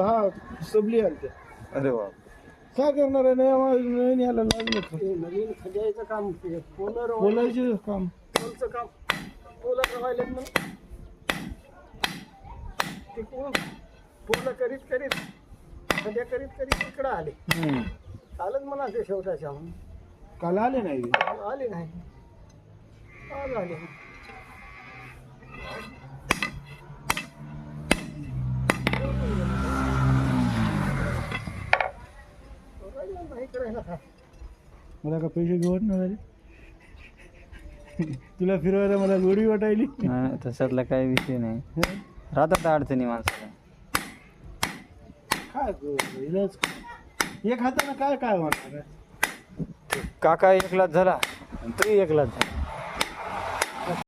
10 सबली आलते. अरे बाप. काय करणार आहे नाही यायला लागलं नवीन खड्याचं काम बोलायचे काम. पोलचं काम पोलं राहिले मग तिकडून पोलं करीत करीत खड्या करीत करीत इकडं आले. चालत म्हणा ते शेवटाच्या काल आले नाही. आले नाही आज आले. मला का पैसे घेऊन ना झाले. तुला फिरवायला मला गोडी वाटायली. नाही, तशातला काही विषय नाही. राहतात अडचणी माणसाला. काय इलाज एक हाताने काय काय होणार. काका एकलाच झाला तरी एकलाच झाला.